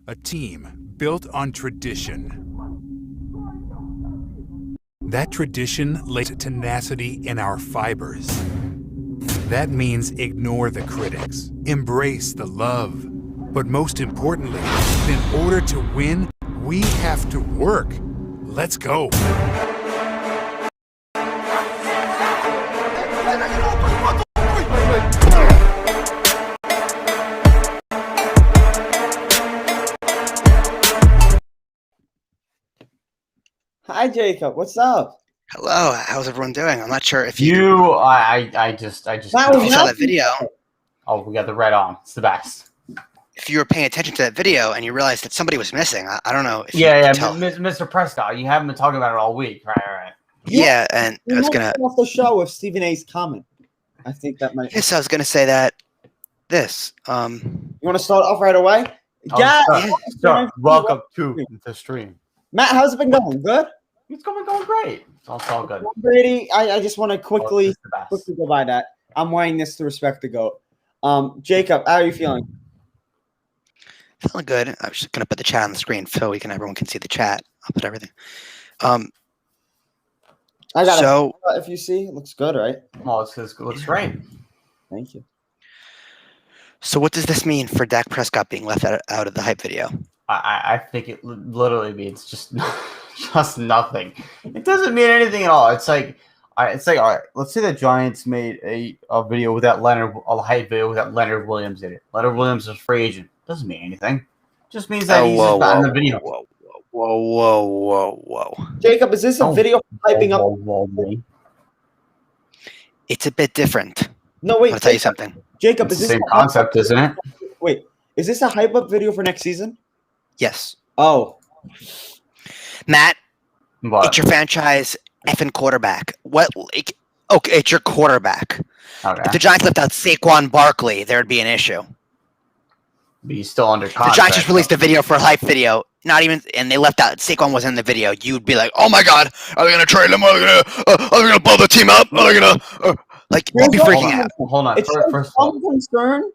A team built on tradition. That tradition lays tenacity in our fibers. That means ignore the critics, embrace the love. But most importantly, in order to win, we have to work. Let's go. Hi, Jacob. What's up? Hello, how's everyone doing? I'm not sure if I just That if was you saw not- that video. Oh, we got the red on. It's the best. If you were paying attention to that video and you realized that somebody was missing, I don't know if you Yeah, could tell. Mr. Prescott, you haven't been talking about it all week, right? Yeah, and We I was might gonna. start off the show with Stephen A's comment. I think that might. Yes, I was gonna say that. This. You want to start off right away? Yeah. So, welcome to the stream. Matt, how's it been going? Good. It's going great. It's all good. Brady, I just want to quickly It's the best. go by that. I'm wearing this to respect the GOAT. Jacob, how are you feeling? Feeling good. I was just gonna put the chat on the screen so everyone can see the chat. I'll put everything. I got So it. If you see, it looks good, right? Oh, it looks great. Thank you. so what does this mean for Dak Prescott being left out of the hype video? I think it literally means just nothing. It doesn't mean anything at all. It's like all right. Let's say the Giants made a video with that a hype video with that Leonard Williams in it. Leonard Williams is a free agent. Doesn't mean anything. Just means that he's just not in the video. Whoa. Jacob, is this a video hyping up? It's a bit different. No, wait. I'll tell you something. Jacob, It's is the this same concept, isn't it? Wait, is this a hype up video for next season? Yes, Oh, Matt. But It's your franchise effing quarterback. Okay, it's your quarterback. okay. If the Giants left out Saquon Barkley, there would be an issue. But he's still under If the contract. Giants just released a video for a hype video, and they left out Saquon wasn't in the video, you'd be like, "Oh my God, are they gonna trade him? Are they gonna blow the team up? Are they gonna you'd be freaking out?" Hold on. it's First of all, some concern,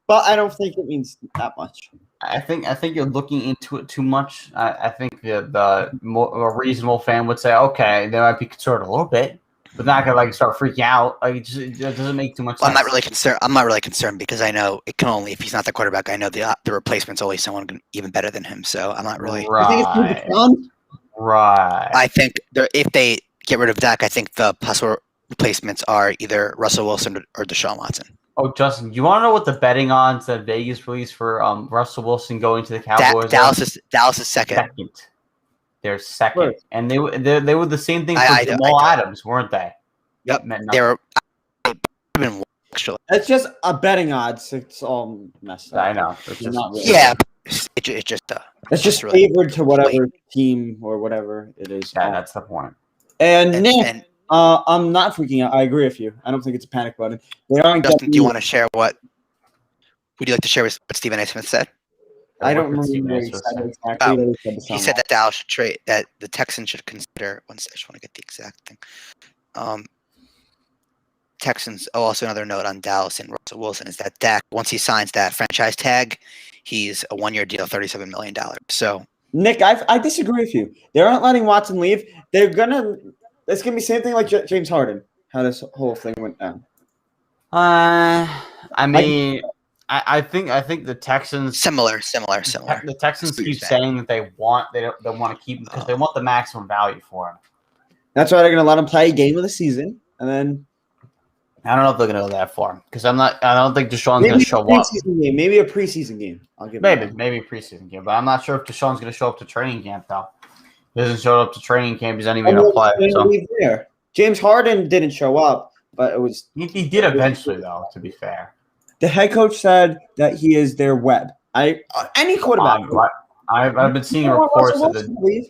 but I don't think it means that much. I think you're looking into it too much. I think a reasonable fan would say, okay, they might be concerned a little bit, but not gonna start freaking out. It doesn't make too much Well, sense. I'm not really concerned because I know it can only if he's not the quarterback. I know the replacement's always someone even better than him. So I'm not really. You think it's Right. Deshaun? Right. I think if they get rid of Dak, I think the possible replacements are either Russell Wilson or Deshaun Watson. Oh, Justin, do you want to know what the betting odds that Vegas released for Russell Wilson going to the Cowboys? Dallas is second. second. They're second, Right. and they were the same thing for I Jamal know. Adams, weren't they? Yep, Meant they nothing. were been actually. It's just a betting odds. It's all messed up. I know. It's just, Not really. Yeah, it's just It's just really favored to whatever team or whatever it is. yeah, that's the point. And Nick, and I'm not freaking out. I agree with you. I don't think it's a panic button. They aren't. Justin, getting- do you want to share what? Would you like to share what Stephen A. Smith said? I don't What did remember Stephen what A. he Smith said say? exactly. Oh, but he said He said that Dallas should trade. That the Texans should consider. I just want to get the exact thing. Texans. Oh, also another note on Dallas and Russell Wilson is that Dak, once he signs that franchise tag, he's a 1-year deal, $37 million. So Nick, I disagree with you. They aren't letting Watson leave. They're gonna. It's gonna be the same thing like James Harden. How this whole thing went down. I mean, I think the Texans. similar. The Texans That's what keep you're saying that they want to keep him because they want the maximum value for him. That's why they're gonna let him play a game of the season, and then I don't know if they're gonna go that far because I don't think Deshaun's maybe gonna a show up. preseason game. Maybe a preseason game. I'll give him that. Maybe a preseason game, but I'm not sure if Deshaun's gonna show up to training camp though. He doesn't show up to training camp. He's not even gonna play. So There. James Harden didn't show up, but it was he did eventually though. To be fair, the head coach said that he is their web. Any quarterback. I've been seeing You don't want reports Russell of Wilson to leave?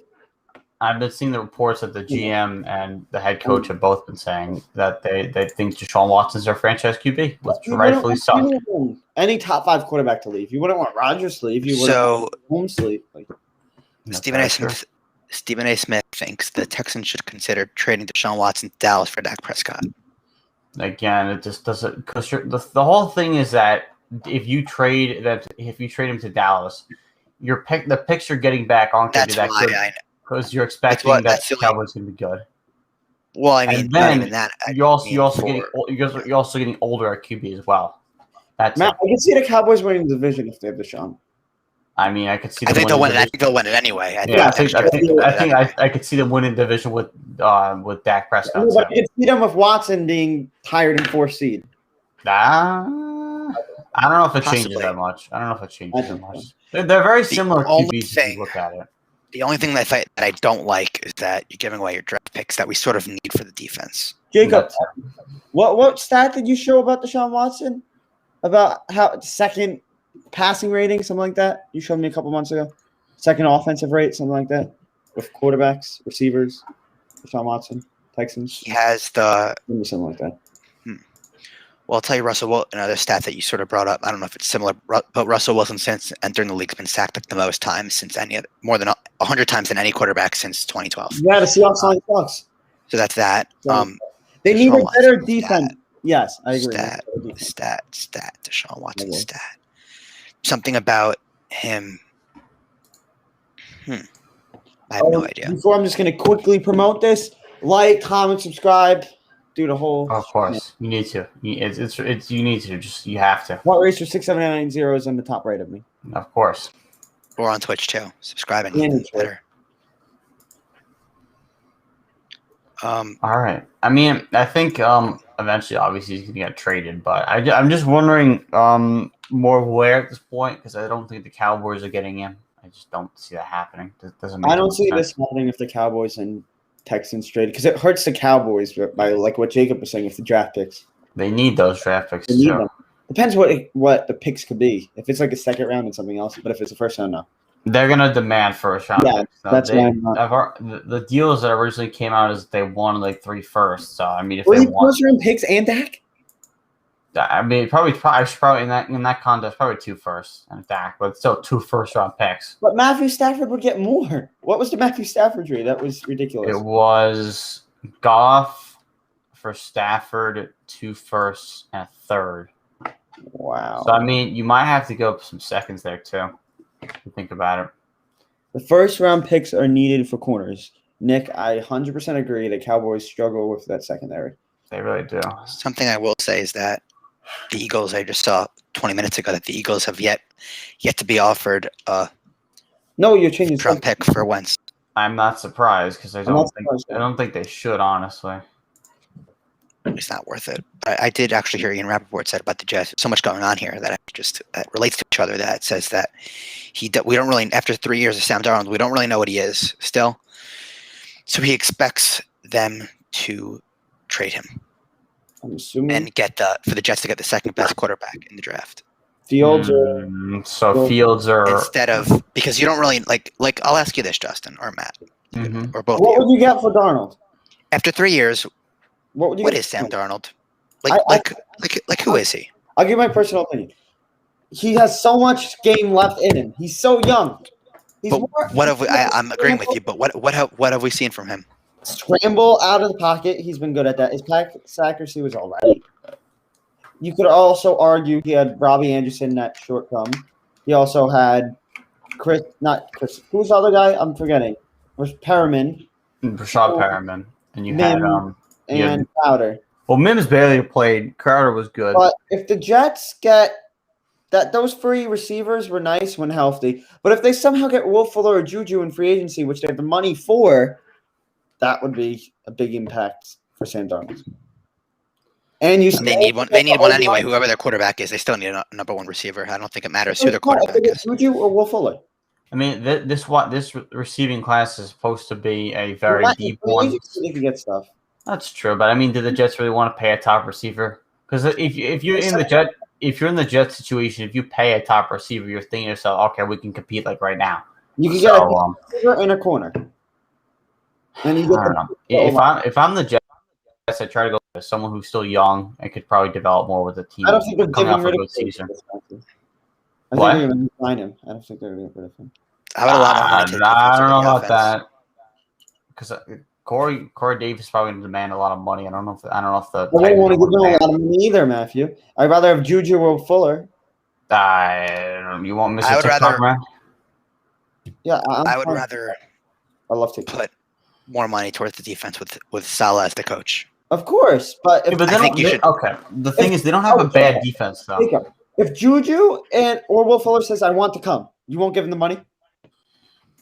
I've been seeing the reports that the GM and the head coach have both been saying that they think Deshaun Watson's their franchise QB, which You rightfully wouldn't so. want any top 5 quarterback to leave. You wouldn't want Rodgers to leave. You wouldn't So want Holmes to leave. Like, Stephen A. Smith thinks the Texans should consider trading Deshaun Watson to Dallas for Dak Prescott. Again, it just doesn't because the whole thing is that if you trade him to Dallas, the picks you're getting back aren't going to That's be that why good I. because you're expecting that that's the the only- Cowboys going to be good. Well, I mean, And not then even that. I you're mean, you're also getting older at QB as well. That's Matt, it. I can see the Cowboys winning the division if they have Deshaun. I mean, I could see. I think them they'll win it. winning I think they'll win it anyway. Yeah, I I could see them winning the division with Dak Prescott. But I can see them with Watson being hired in 4th seed. I don't know if it changes Possibly. that much. I don't know if it changes I that think much. so. They're very similar only QBs if thing- you look at it. The only thing that I don't like is that you're giving away your draft picks that we sort of need for the defense. Jacob, what stat did you show about Deshaun Watson? About how second passing rating, something like that? You showed me a couple months ago. Second offensive rate, something like that, with quarterbacks, receivers. Deshaun Watson, Texans, He has the. maybe something like that. Well, I'll tell you, Russell. Well, another stat that you sort of brought up. I don't know if it's similar, but Russell Wilson, since entering the league, has been sacked like the most times since more than 100 times than any quarterback since 2012. Yeah, the Seahawks line sucks. So that's that. They need Deshaun a better Watson defense. Yes, I agree. Stat. Deshaun Watson Okay. stat. Something about him. I have no idea. Before I'm just going to quickly promote this. Like, comment, subscribe. Do the whole. Of course, you need to. You need to. You have to. What Racer 6790 is on the top right of me. Of course. We're on Twitch too. Subscribing. Yeah, It's Twitch. better. All right. I mean, I think eventually, obviously, he's gonna get traded, but I'm just wondering more where at this point because I don't think the Cowboys are getting him. I just don't see that happening. Doesn't make I don't any see sense. this happening if the Cowboys and Texans trade because it hurts the Cowboys by like what Jacob was saying with the draft picks. They need those draft picks They need too. them. Depends what the picks could be. If it's like a second round and something else, but if it's a first round, no. They're gonna demand first round. Yeah, picks. that's they, why I'm not- the deals that originally came out is they won like 3 firsts. So I mean, if 3 they won, first round picks and Dak. I mean, probably in that contest, probably 2 firsts and Dak, but still 2 first round picks. But Matthew Stafford would get more. What was the Matthew Stafford trade? That was ridiculous. It was Goff for Stafford, 2 firsts and a third. Wow. So I mean, you might have to go up some seconds there too. If you think about it. The first round picks are needed for corners. Nick, I 100% agree. The Cowboys struggle with that secondary. They really do. Something I will say is that the Eagles. I just saw 20 minutes ago that the Eagles have yet to be offered a No, you're changing Trump pick for Wentz. I'm not surprised because I not don't think they should, honestly. It's not worth it. I did actually hear Ian Rappaport said about the Jets. So much going on here that that relates to each other. That says that we don't really, after 3 years of Sam Darnold, we don't really know what he is still. So he expects them to trade him I'm assuming and for the Jets to get the second best quarterback in the draft Fields are So Fields are. instead of, because you don't really like. I'll ask you this, Justin or Matt, Mhm. or both What of you. would you get for Darnold? After 3 years, What would you what get is for Sam Darnold? Darnold? Like who is he? I'll give my personal opinion. He has so much game left in him. He's so young. He's But more- what have we? I'm agreeing with you. But what have we seen from him? Scramble out of the pocket. He's been good at that. His pass accuracy was all right. You could also argue he had Robbie Anderson that short come. He also had not Chris. Who's the other guy? I'm forgetting. Was Perriman Rashad Perriman, and you Mim, had and Crowder. Well, Mims barely played. Crowder was good. But if the Jets get that, those 3 receivers were nice when healthy. But if they somehow get Will Fuller or Juju in free agency, which they have the money for, that would be a big impact for Sam Darnold. And you They need one. They need one anyway. Whoever their quarterback is, they still need a number 1 receiver. I don't think it matters who their quarterback is. Juju or Will Fuller. I mean, this receiving class is supposed to be a very deep one. They could get stuff. That's true, but I mean, do the Jets really want to pay a top receiver? Because if you're in the Jet situation, if you pay a top receiver, you're thinking to yourself, okay, we can compete like right now. You can So, get a receiver in a corner. And you I get don't know. If I'm the Jets, I try to go with someone who's still young and could probably develop more with the team. I don't think they're coming giving off a rid good of season. I What? think they're going to sign him. I don't think they're going to get rid of him. How about a lot more money to I don't know the about offense? that because Corey Davis is probably going to demand a lot of money. I don't know if the I don't Titans want to give them a demand- lot of money either, Matthew. I'd rather have Juju or Fuller. You want Mr. I would TikTok rather- man? Yeah, I would rather I love to. put more money towards the defense with Salah as the coach. Of course, but if Yeah, but they I think don't. you They, should- okay, the thing is, they don't have a bad defense though. Jacob, if Juju or Will Fuller says I want to come, you won't give him the money.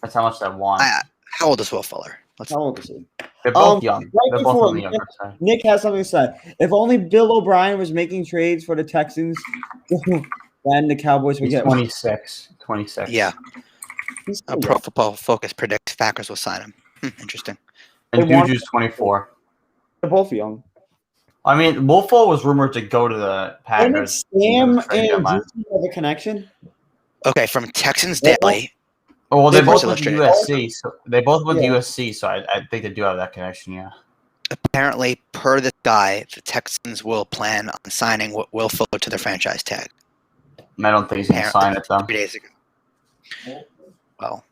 That's how much they want. How old is Will Fuller? How old is he? They're both young. right They're both before on the younger side. Nick has something to say. If only Bill O'Brien was making trades for the Texans, then the Cowboys would He's get 26. 26. Yeah. He's A still Pro young. Football Focus predicts Packers will sign him. Interesting. And They want- Juju's 24. They're both young. I mean, Wolfo was rumored to go to the Didn't Packers. Sam Trade and deadline. Juju have a connection? Okay, from Texans Yeah. Daily. Oh, well, They they both both went to illustrated. USC. So they both went Yeah. to USC. So I think they do have that connection. Yeah. Apparently, per this guy, the Texans will plan on signing Will Fuller to their franchise tag. And I don't think he's going to sign it though. 3 days ago. Well,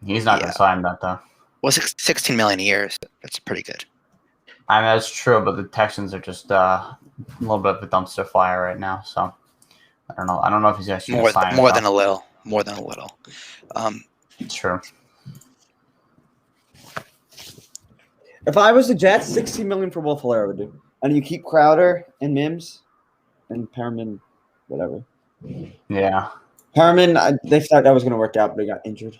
He's not going Yeah. to sign that though. well, $16 million a year. So that's pretty good. I mean, that's true, but the Texans are just a little bit of a dumpster fire right now. So I don't know. I don't know if he's actually going More, to sign more it. than a little. More than a little. It's true. If I was the Jets, 16 million for Will Fuller I would do. And you keep Crowder and Mims and Perriman, whatever. Yeah. Perriman, they thought that was going to work out, but he got injured.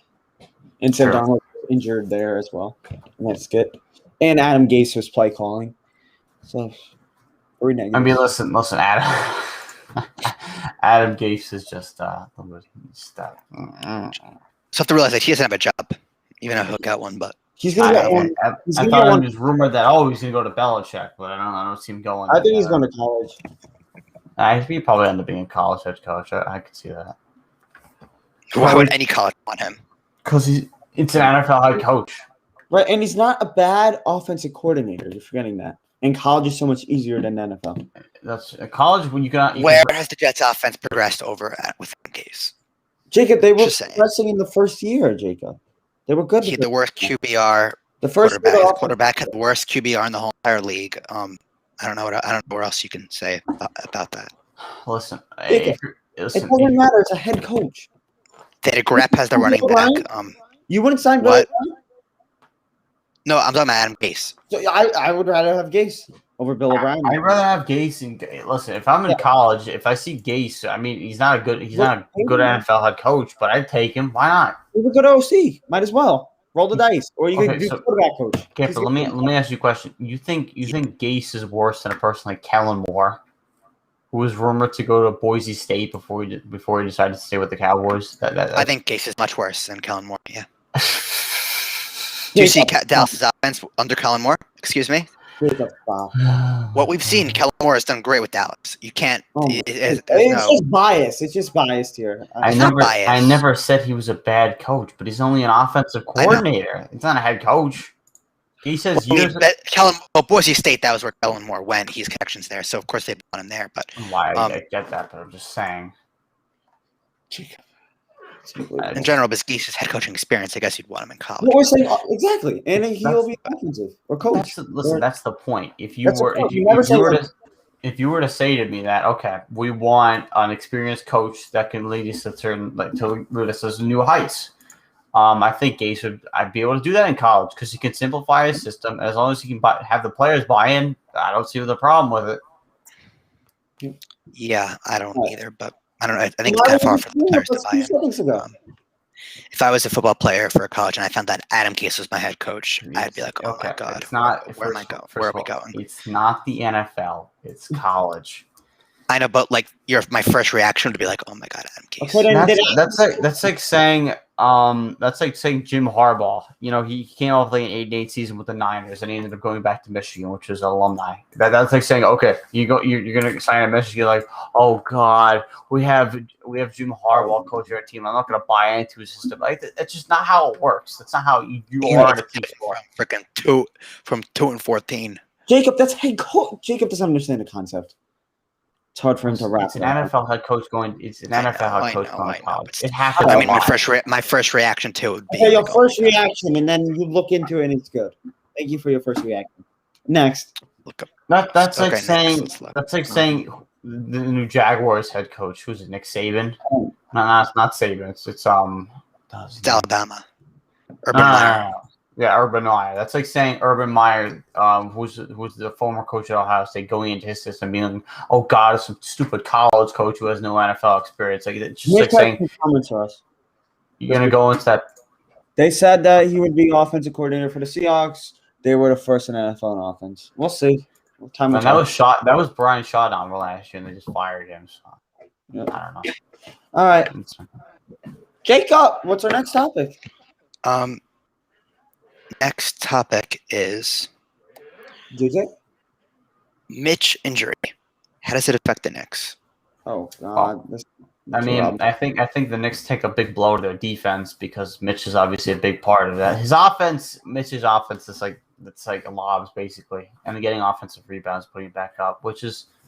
And Sam Sure. Donald was injured there as well. And that's good. And Adam Gase was play calling. So, very negative. I mean, listen, Adam. Adam Gase is just So have to realize that he doesn't have a job, even though he'll get one. But he's going to get one. I He's thought gonna get it one. was rumored that he's going to go to Belichick, but I don't see him going. I think he's going to college. He probably end up being a college head coach. I could see that why would any college want him? because it's an NFL head coach. Right, and he's not a bad offensive coordinator. You're forgetting that. And college is so much easier than the NFL. That's a college when you can. Where has the Jets' offense progressed over at with Gase? Jacob, they were Just saying. progressing in the first year, Jacob. They were good. He had the worst QBR The first quarterback. year His off- quarterback had the worst QBR in the whole entire league. I don't know what else you can say about that. Listen, Jacob, it doesn't matter. It's a head coach. That Grapp has the running back. You wouldn't sign Bill What? O'Brien? No, I'm talking about Adam Gase. So I would rather have Gase over Bill O'Brien. I'd rather have Gase and listen. If I'm in college, if I see Gase, I mean, he's not a good NFL head coach, but I'd take him. Why not? He's a good OC. Might as well roll the dice, or you Okay, could do so- quarterback coach. Okay, He's but let me ask you a question. You think Gase is worse than a person like Kellen Moore, who was rumored to go to Boise State before he decided to stay with the Cowboys? I think Gase is much worse than Kellen Moore. Yeah. Do you see Dallas's offense under Kellen Moore? Excuse me. Jacob, wow. What we've seen, Kellen Moore has done great with Dallas. You can't. Oh, there's it's no- just biased. It's just biased here. I not never biased. never said he was a bad coach, but he's only an offensive I know. coordinator. He's not a head coach. He says I mean, years. Boise State, that was where Kellen Moore went. He's connections there, so of course they want him there. But Why um, I get that, but I'm just saying. in general, Gase' head coaching experience, I guess you'd want him in college. What we're saying exactly, and he'll be offensive or coach. That's the point. If you That's the were point. if You you, never if you say were that. to if you were to say to me that okay, we want an experienced coach that can lead us to lead us to new heights. I think Gase I'd be able to do that in college because he can simplify his system as long as he can have the players buy in. I don't see the problem with it. Yeah, I don't Right. either, but I don't know. I think it's kind of far for the players to buy in. Seconds ago. If I was a football player for a college and I found that Adam Gase was my head coach, I'd be like, oh Okay, my god, it's not. where am I going? Where are we going? It's not the NFL. It's college. I know, but like, my first reaction would be like, oh my god, Adam Gase. Okay, then That's like saying Jim Harbaugh. You know, he came off like an 8-8 season with the Niners, and he ended up going back to Michigan, which is alumni. That's like saying, okay, you're gonna sign at Michigan, like, oh god, we have Jim Harbaugh coaching our team. I'm not gonna buy into his system. Like that's just not how it works. That's not how you are in a team sport. Freaking from 2-14. Jacob, that's head coach. Jacob doesn't understand the concept. It's hard for him to wrap It's an it up. NFL head coach going. It's an NFL head coach going to college. It happens. I a mean, lot. my first reaction to it would be Okay, your like, first oh my God, reaction, and then you look into it, and it's good. Thank you for your first reaction. Next. look up. That's like Okay, next, saying let's look. that's like saying the new Jaguars head coach. Who's it? Nick Saban? Oh. No, it's not Saban. It's does. It's Alabama. No, Urban no, Meyer. no, no. Yeah, Urban Meyer. That's like saying Urban Meyer, who's the former coach at Ohio State, going into his system, being like, "Oh God, it's some stupid college coach who has no NFL experience." Like it's just like saying comments for us. you're gonna go into that. They said that he would be offensive coordinator for the Seahawks. They were the first in NFL in offense. We'll see. Time will And that tell. was shot. That was Brian Shotdown last year, and they just fired him. So Yeah. I don't know. All right, It's- Jacob. What's our next topic? Next topic is JJ? Mitch injury. How does it affect the Knicks? Oh God. This, I mean, I think the Knicks take a big blow to their defense because Mitch is obviously a big part of that. His offense, Mitch's offense, is like lobs basically, and getting offensive rebounds, putting it back up,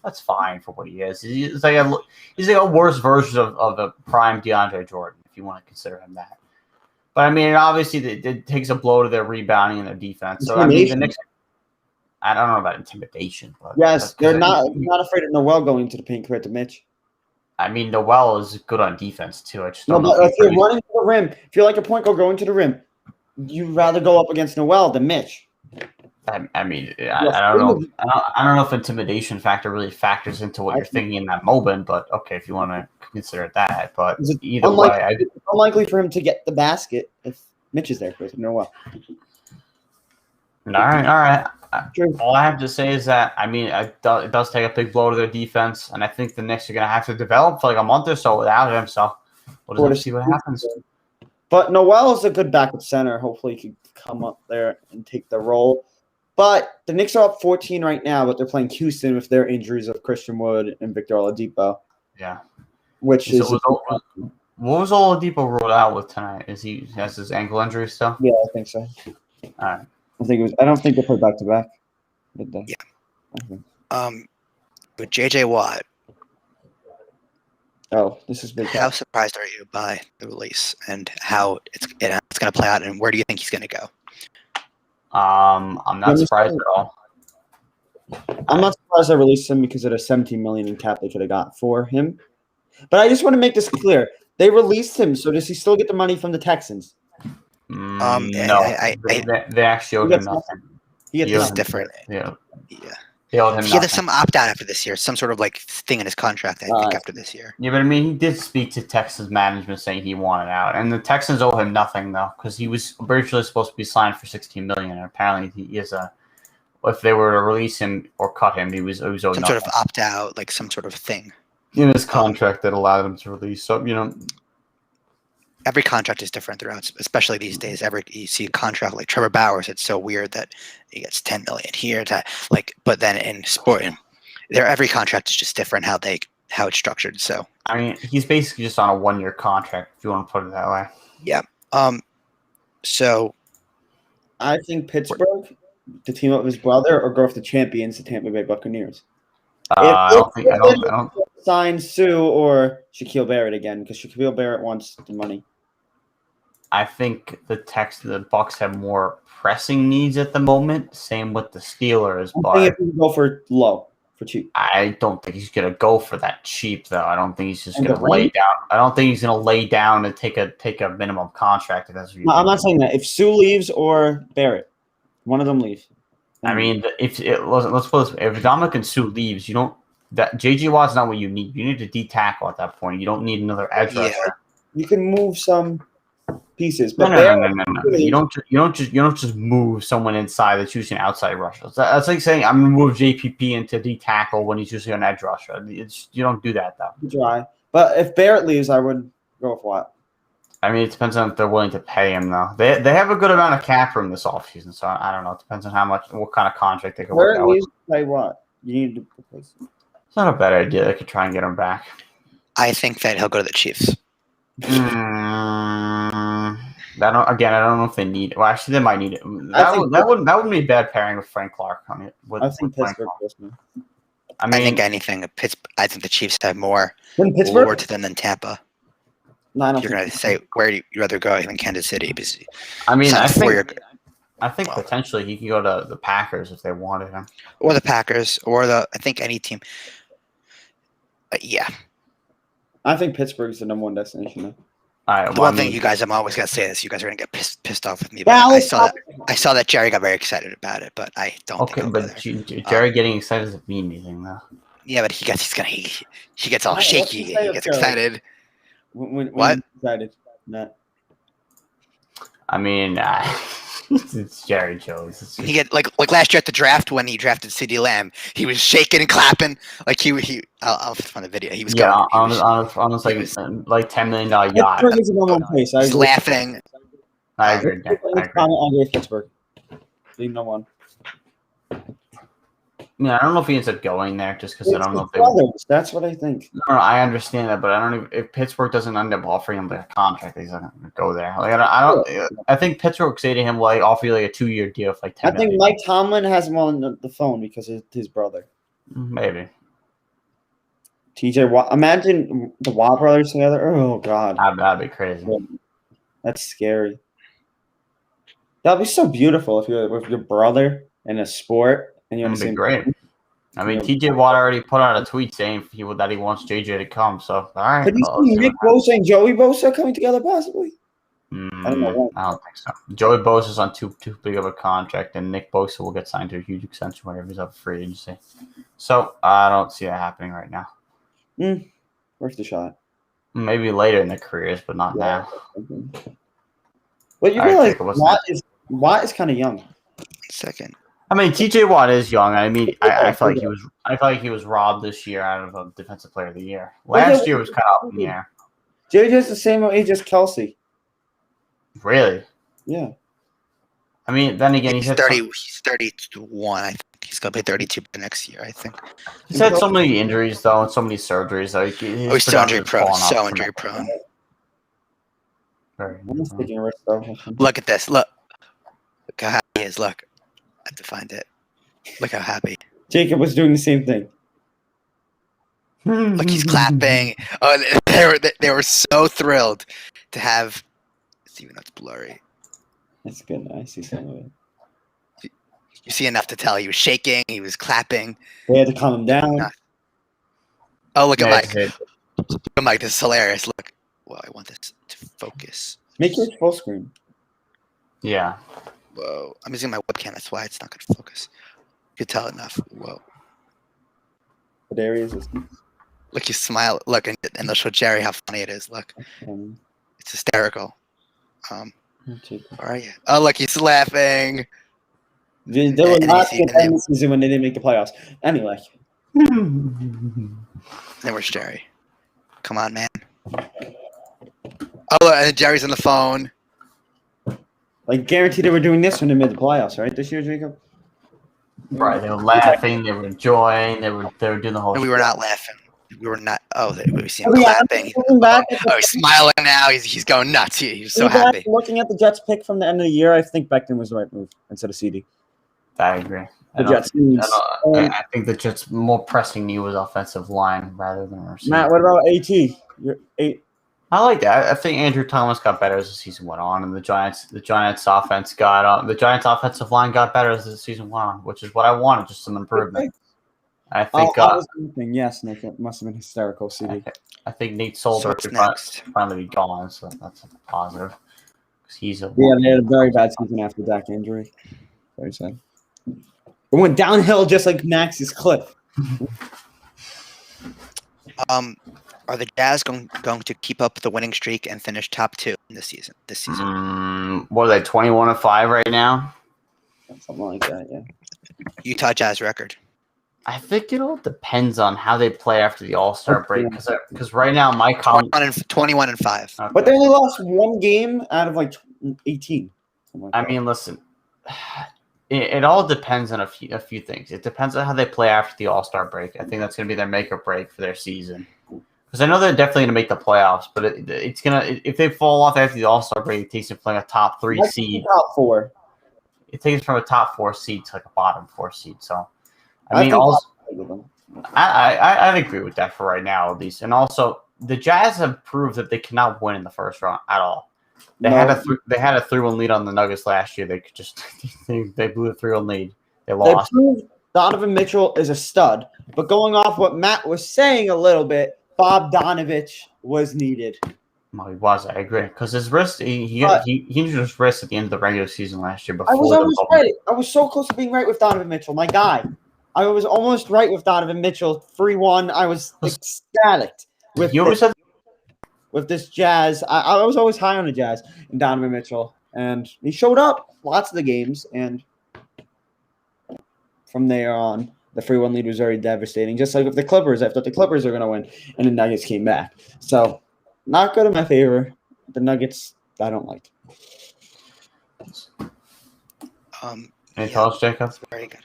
that's fine for what he is. He's like a worse version of a prime DeAndre Jordan, if you want to consider him that. But I mean, obviously, it takes a blow to their rebounding and their defense. So I mean, the Knicks. I don't know about intimidation, but yes, they're not afraid of Noel going to the paint compared to Mitch. I mean, Noel is good on defense too. I just No, don't know but if you're he's running to the rim, if you're like a point guard going to the rim, you'd rather go up against Noel than Mitch. I mean, I don't know. I don't know if intimidation factor really factors into what you're thinking in that moment, but okay, if you want to consider that. But either way, it's unlikely for him to get the basket if Mitch is there with Noel. All right. True. All I have to say is that I mean, it does take a big blow to their defense, and I think the Knicks are going to have to develop for like a month or so without him. So we'll just see what happens. But Noel is a good backup center. Hopefully, he can come up there and take the role. But the Knicks are up 14 right now, but they're playing Houston with their injuries of Christian Wood and Victor Oladipo. Yeah. What was Oladipo ruled out with tonight? Has his ankle injury still? Yeah, I think so. All right. I don't think they put back to back. Yeah. But JJ Watt. Oh, this is big. How surprised are you by the release and how it's going to play out, and where do you think he's going to go? I'm not surprised at all. I'm not surprised I released him because of the $17 million in cap they could have got for him. But I just want to make this clear: they released him, so does he still get the money from the Texans? No, they actually owed him nothing. It's different. Yeah. He had some opt out after this year, some sort of like thing in his contract. I think after this year. Yeah, but I mean, he did speak to Texas management saying he wanted out, and the Texans owe him nothing though, because he was originally supposed to be signed for $16 million, and apparently he is a. If they were to release him or cut him, he was owed some nothing. Sort of opt out, like some sort of thing in his contract that allowed him to release. So every contract is different throughout, especially these days. You see a contract like Trevor Bowers, it's so weird that he gets $10 million here, but then in sport, every contract is just different how it's structured. So I mean, he's basically just on a 1-year contract, if you want to put it that way. Yeah. So I think Pittsburgh to team up with his brother or go with the champions, the Tampa Bay Buccaneers. I don't sign Sue or Shaquille Barrett again because Shaquille Barrett wants the money. I think the Bucks have more pressing needs at the moment. Same with the Steelers, I think if he can go for cheap. I don't think he's gonna go for that cheap though. I don't think he's just gonna lay down. I don't think he's gonna lay down and take a minimum contract. If that's what I'm not saying that. If Sue leaves or Barrett, one of them leaves. I mean, let's put this: if Dominic Sue leaves, you don't. That JJ Watt's not what you need. You need a D tackle at that point. You don't need another edge rusher. You can move some pieces, but no. You don't just move someone inside that's usually an outside rusher. That's like saying I'm gonna move JPP into D tackle when he's usually an edge rusher. You don't do that though. Try, but if Barrett leaves, I would go with Watt. I mean, it depends on if they're willing to pay him though. They have a good amount of cap room this offseason, so I don't know. It depends on what kind of contract they can work out with. Play what? You need to replace him. It's not a bad idea. They could try and get him back. I think that he'll go to the Chiefs. I don't know if they need it. Well, actually, they might need it. That wouldn't be a bad pairing with Frank Clark on it. I think Pittsburgh. I think anything. I think the Chiefs have more Pittsburgh to them than Tampa. No, I don't. You're going to say where you'd rather go than Kansas City. I think potentially he could go to the Packers if they wanted him, or the Packers, or I think any team. Yeah. I think Pittsburgh's the number one destination. All right, The well, one thing you guys, I'm always gonna say this. You guys are gonna get pissed off with me, but Yeah, I saw that Jerry got very excited about it, but I don't. okay, think I'll go but there. Jerry getting excited doesn't mean anything, though. Yeah, but he gets all What's he shaky. say He of gets Jerry? excited. When What? you decided that. I mean, it's Jerry Jones. It's He just, get like last year at the draft when he drafted CeeDee Lamb, he was shaking and clapping like he. I'll find the video. He was yeah, going. on he was- like $10 million yacht. Pittsburgh is a number one place. I He's agree. laughing. I agree. I agree. I agree. Pittsburgh. Leave no one. Yeah, I don't know if he ends up going there just because I don't know if they. Brothers. That's what I think. No, I understand that, but I don't. If Pittsburgh doesn't end up offering him like a contract, he's not going to go there. Like I don't. I think Pittsburgh would say to him, like, offer you like a 2-year deal for like I $10 think million. Mike Tomlin has him on the phone because of his brother. Maybe TJ Watt. Imagine the Watt brothers together. Oh God, that'd be crazy. that's scary. That'd be so beautiful if you're with your brother in a sport and you're in the That'd be same. great. I mean, TJ Watt already put out a tweet saying that he wants JJ to come. So all right. Could you well, see let's see Nick Bosa and Joey Bosa coming together possibly? I don't know. I don't think so. Joey Bosa's on too big of a contract, and Nick Bosa will get signed to a huge extension whenever he's up for free agency. So I don't see that happening right now. Worth the shot. Maybe later in their careers, but not now. But you All right, realize Jacob, what's Watt is kind of young. Second. I mean, TJ Watt is young. I mean, I feel like he was robbed this year out of a Defensive Player of the Year. Last year was kind of up in the air. JJ's the same age as Kelsey. Really? Yeah. I mean, then again, He's 30. He's 31. I think he's gonna be 32 by next year. I think. he's had so many injuries though, and so many surgeries. Like He's so injury prone. So injury prone. I'm just taking a risk though. Look at this. Look how happy he is. Look. I have to find it. Look how happy. Jacob was doing the same thing. Look, he's clapping. Oh, they were so thrilled to have. It's even that's blurry. That's good. I see some of it. You see enough to tell he was shaking. He was clapping. They had to calm him down. Oh, look at Yeah, Mike. Look at Mike. This is hilarious. Look. Well, I want this to focus. Make yours full screen. Yeah. Whoa. I'm using my webcam. That's why it's not going to focus. You could tell enough. Whoa. But there he is. Look, you smile. Look, and they'll show Jerry how funny it is. Look. It's hysterical. Where are you? Oh, look, he's laughing. They were And not you see- good and this season when they didn't make the playoffs. Anyway, Then where's Jerry? Come on, man. Oh, look, and Jerry's on the phone. like guaranteed they were doing this when they made the playoffs, right? This year, Jacob. Right. They were laughing. They were enjoying. They were doing the whole. And we were not laughing. We were not. Oh, we see him Oh, yeah, clapping. looking back at Oh, he's smiling now. He's going nuts. He's so looking back- happy. Looking at the Jets pick from the end of the year, I think Becton was the right move instead of CD. I agree. The Jets needs. I think the Jets' more pressing need was offensive line rather than receiver. Matt, what about AT? Your eight. I like that. I think Andrew Thomas got better as the season went on, and the Giants offense got the Giants offensive line got better as the season went on, which is what I wanted, just some improvement. I think I was thinking, yes, Nick, it must have been hysterical. CD. I think Nate So Solder what's could next? finally be gone, so that's a positive. 'Cause he's a Yeah, they had a very bad season after Dak injury. Very sad. It went downhill just like Max's cliff. Are the Jazz going to keep up the winning streak and finish top 2 in this season? What are they, 21-5 right now? Something like that, yeah. Utah Jazz record. I think it all depends on how they play after the All-Star break, because right now my 21-5. Okay. But they only lost one game out of like 18. Something like I that. mean, listen, it all depends on a few things. It depends on how they play after the All-Star break. I think that's going to be their make or break for their season. Because I know they're definitely going to make the playoffs, but it's gonna if they fall off after the All-Star break, it takes them playing a top 3 That's seed. top 4. It takes from a top 4 seed to like a bottom 4 seed. So, I I mean, think also I'd with them. I'd agree with that for right now, at least. And also, the Jazz have proved that they cannot win in the first round at all. They had a 3-1 lead on the Nuggets last year. They could just they blew a 3-1 lead. They They lost. proved Donovan Mitchell is a stud. But going off what Matt was saying a little bit, Bob Donovich was needed. Well, he was. I agree because his wrist. He injured his wrist at the end of the regular season last year. Before I was the almost bubble. right. I was so close to being right with Donovan Mitchell, my guy. I was almost right with Donovan Mitchell. 3-1. I was ecstatic with You always this, said with this Jazz. I was always high on the Jazz and Donovan Mitchell, and he showed up lots of the games. And from there on, the 3-1 lead was very devastating. Just like with the Clippers, I thought the Clippers are going to win, and the Nuggets came back. So, not good in my favor. The Nuggets, I don't like. any thoughts, Jacob? Very good.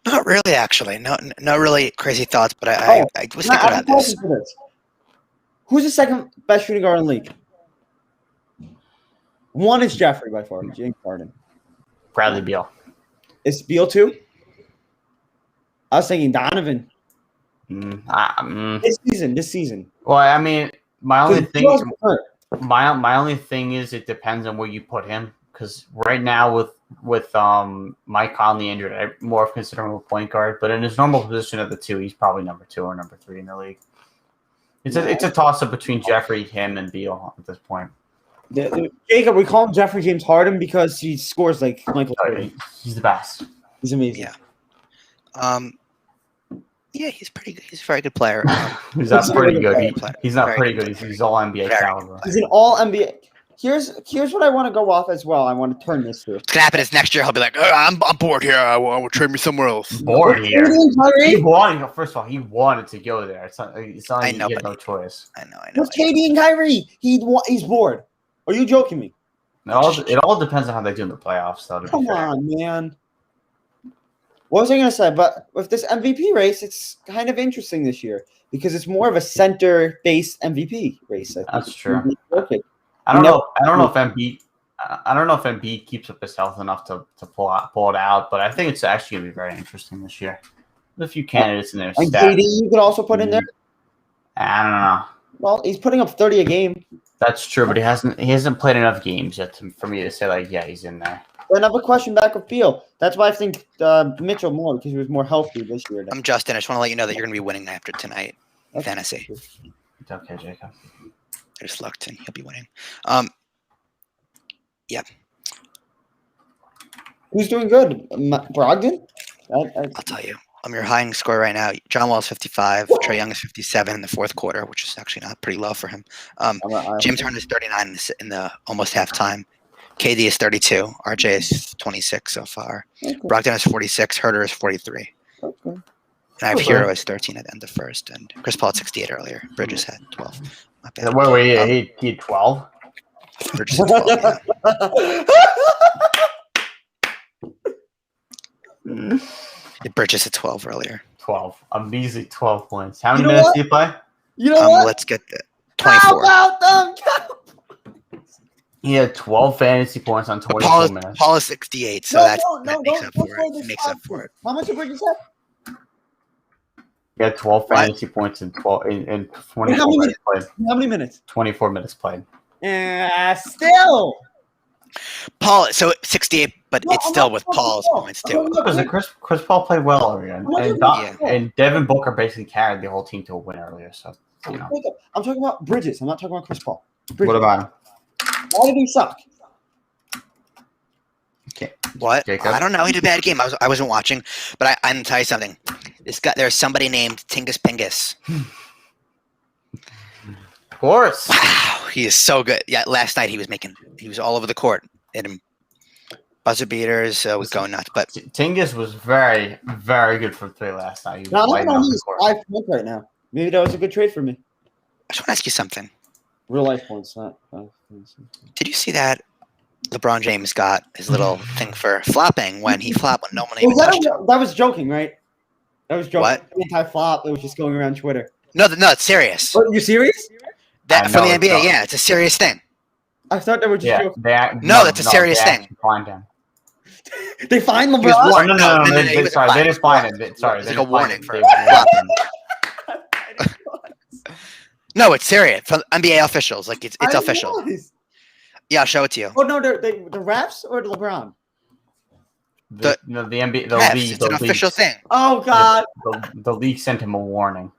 Not really, actually. No really crazy thoughts, but I was thinking about this. Who's the second best shooting guard in the league? One is Jeffrey by far. James Harden. Bradley Beal. Is Beal too? I was thinking Donovan. This season. Well, I mean, my only thing. Beal's hurt. My only thing is it depends on where you put him because right now with Mike Conley injured, I more consider him a point guard. But in his normal position at the 2, he's probably number 2 or number 3 in the league. It's a toss up between Jeffrey, him, and Beal at this point. Jacob, we call him Jeffrey James Harden because he scores like Michael Jordan. He's the best. He's amazing. Yeah. Yeah, he's pretty good. He's a very good player. He's not pretty good. Player. He's not Very pretty good. good. He's all NBA Very caliber. He's an all NBA. Here's what I want to go off as well. I want to turn this to. What's gonna happen is next year he'll be like, I'm bored here. I will trade me somewhere else. Bored here. Kyrie? He wanted. First of all, he wanted to go there. It's not like I know, he had but no choice. I know. What's KD and Kyrie? He's bored. Are you joking me? It all depends on how they do in the playoffs, though. To be Come fair. on, man. What was I going to say? But with this MVP race, it's kind of interesting this year because it's more of a center-based MVP race. I think. That's true. Okay. I don't know if Embiid keeps up his health enough to pull it out, but I think it's actually gonna be very interesting this year. There's a few candidates in there. And KD, you could also put in there. I don't know. Well, he's putting up 30 a game. That's true, but he hasn't played enough games yet for me to say like, yeah, he's in there. Then I have a question back with Beal. That's why I think Mitchell more because he was more healthy this year. I'm Justin. I just want to let you know that you're going to be winning after tonight. Fantasy. It's okay, Jacob. I just looked and he'll be winning. Yeah. Who's doing good? Brogdon? I'll tell you. Your high score right now. John Wall is 55. Trae Young is 57 in the fourth quarter, which is actually not pretty low for him. James Harden is 39 in the almost halftime. KD is 32. RJ is 26 so far. Okay. Brogdon is 46. Herter is 43. Okay. And I have Hero as 13 at the end of first. And Chris Paul at 68 earlier. Bridges had 12. Not bad. Where were you? He had 12. Bridges had 12, yeah. Bridges at 12 earlier. 12. A measly 12 points. How many You know minutes what? do you play? You know what? Let's get the How 24. about them? He had 12 fantasy points on 24 minutes. Paul is 68, so that makes up for it. Makes up for it. How much did Bridges have? He had 12 What? fantasy points in 24 How many minutes played. How many minutes? 24 minutes played. Still. Paul, so 68, but No, it's I'm still not with talking Paul's about- points I'm too. talking about Because Chris Paul played well earlier, Yeah. and Devin Booker basically carried the whole team to a win earlier. So you know, I'm talking about Bridges. I'm not talking about Chris Paul. Bridges. what about him? Why did he suck? What? Jacob? I don't know. He had a bad game. I wasn't watching, but I'm gonna tell you something. There's somebody named Tingus Pingus. Of course. Wow, he is so good. Yeah, last night he was all over the court. Hit him buzzer beaters. Was going nuts. But Tingus was very, very good for 3 last night. He was No, I'm lighting not up on the these court. 5 points right now. Maybe that was a good trade for me. I just want to ask you something. Real life points, not 5 points. Did you see that LeBron James got his little thing for flopping when he flopped when no one even Was touched him? that was joking, right? That was joking. What? Anti-flop. It was just going around Twitter. No, it's serious. Are you serious? That I from the know it's NBA, not. yeah, it's a serious thing. I thought they were just Yeah, joking. That's a serious they thing. actually fined him. They fined He was LeBron. warned. No, No, they he wasn't sorry, they fined. didn't fine him. Sorry, It's they like a didn't fine warning him. for They warned him. No, it's serious from NBA officials. Like it's I official. was. Yeah, I'll show it to you. Oh no, the refs or the LeBron? The NBA, Refs, it's an official thing. Oh God. The league sent him a warning.